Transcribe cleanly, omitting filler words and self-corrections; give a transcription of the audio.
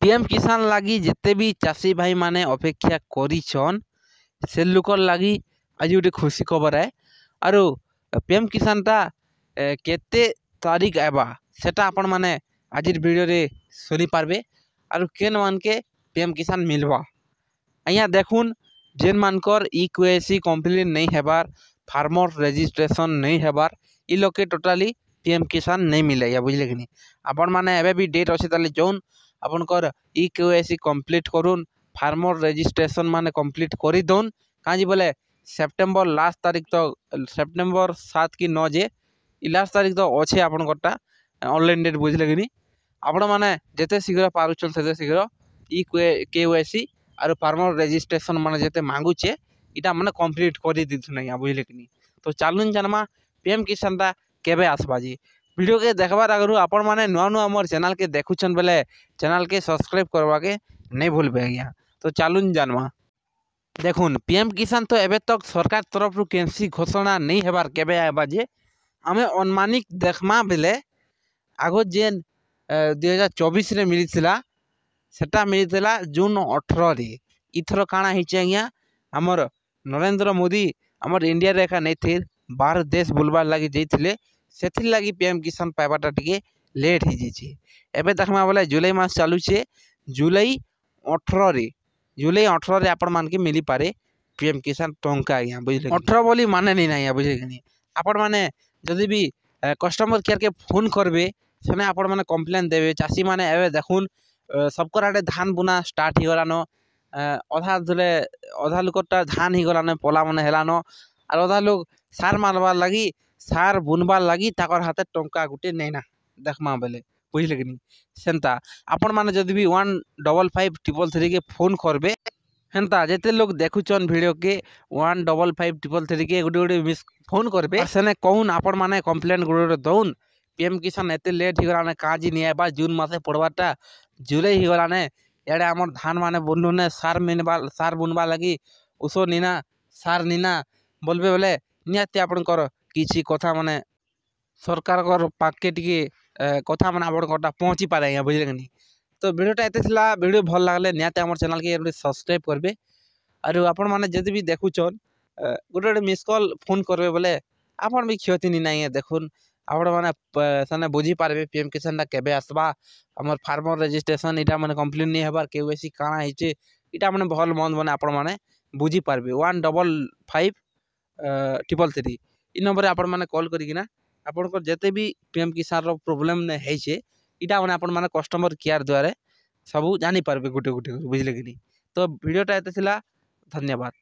PM किसान लगी जिते भी चाषी भाई माने अपेक्षा करिछन से लोकर लगी आज गोटे खुशी खबर है। आरो पीएम किसान टा केते तारीख आवा सेटा आपण माने आज वीडियो रे सुनी पारबे। आरो केन मान के पीएम किसान मिलवा अँ देखुन जेन मानकर इक्वेसी कंप्लीट नहीं हेबार फार्मर रजिस्ट्रेशन नहीं हेबार इ लोग के टोटाली पीएम किसान नहीं मिले या बुझले कि नहीं। आपण माने एबे भी डेट अच्छे ताले जोन आपनकर इक्वेसी कंप्लीट करूँ फार्मर रजिस्ट्रेशन माने कंप्लीट करी दौन कहाँ बोले सेप्टेम्बर लास्ट तारीख तो सेप्टेम्बर 7 कि 9 जे लास्ट तारीख तो अच्छे आपनकरटा ऑनलाइन डेट बुझले कि नहीं। आपण माने जेते शीघ्र पारुछन सेते शीघ्र केवाईसी आरो फार्मर रजिस्ट्रेशन माने जेते मांगुचे इटा माने कंप्लीट करी दिथु नहीं बुझले कि नहीं। तो चालुन जानमा पीएम किसान टा केबे आसबा जी वीडियो के देखबार आगु आपण माने नुआ नुआ हमर चैनल के देखुछन बेले चैनल के सब्सक्राइब करवा के नहीं भूलबे आज्ञा। तो चालुन जानमा देखुन पीएम किसान तो एबे तक सरकार तरफ रु केनसी घोषणा नहीं हेबार केबे आबा जे आमे अनुमानिक देखमा बेले आगो जेन 2024 रे मिलिथिला सेटा मिलिथिला जून 18 रे इथर काଣା हिचे आज्ञा हमर नरेंद्र मोदी हमर इंडिया रे एका नहीं थे बाहर देश बुलबार लगी जाइथिले सेथिर लगी पीएम किसान पाइबाटा टिके लेट ही जाइए। एबे देखमा बोले जुलाई मास चालू छे जुलाई 18 रे आपण मान के मिली पारे पीएम किसान टंका आज्ञा बुझले 18 बोली माने नहीं ना बुझले कि नहीं। आपण माने जदि भी कस्टमर केयर के फोन करबे सेने आपण माने कंप्लेन देबे चाषी माने एबे देखुन सबकर आड़े धान बुना स्टार्ट ही गलानो अधा धुले अधा लोकटा धान ही गलानो पोला माने हेलानो और अधा लोग सार मारबार लगी सार बुनबार लगी ताकर हाथे टंका गुटे नहीं ना देखमा बेले बुझले कि नहीं। सेंता आपण माने जदि भी 155333 के फोन करबे हेंता जेते लोग देखुचन वीडियो के 155333 के गुटे गुटे मिस फोन करबे सेने कहून आपण माने कंप्लेन गुटे दउन पीएम किसान एते लेट ही गलाने काजी नहीं आबा जून मासे पड़वाटा जुलाई ही गलाने याडे हमर धान माने बुनलुने सार बुनबा लगी उसो नीना सार नीना बोलबे बोले निहाती आपनकर किछि कथा माने सरकार कर पाके टिके कथा माने आपनकरटा पहुँची पारे आज्ञा बुझले कि नहीं। तो वीडियोटा एते थिला वीडियो भल लागले निहाती हमर चैनल के सब्सक्राइब करबे और आपण माने जदि भी देखुचन गुटे गुटे मिस कॉल फोन करबे बोले आपण भी क्षति नहीं ना देखुन आपण माने सने बुझी पारबे पीएम किसान टा केबे आसबा हमर फार्मर रजिस्ट्रेशन इटा माने कंप्लीट नहीं हेबार केवाईसी काଣା हिचे इटा माने भल मंद माने आपण माने बुझी पारबे 155333 इ नंबर आपण माने कॉल करिकिना आपनकर जेते भी पीएम किसान रो प्रॉब्लम ने हेचे इटा माने आपण माने कस्टमर केयर द्वारा सब जानी पारबे गुटे गुटे बुझले कि नहीं। तो वीडियोटा एते थिला धन्यवाद।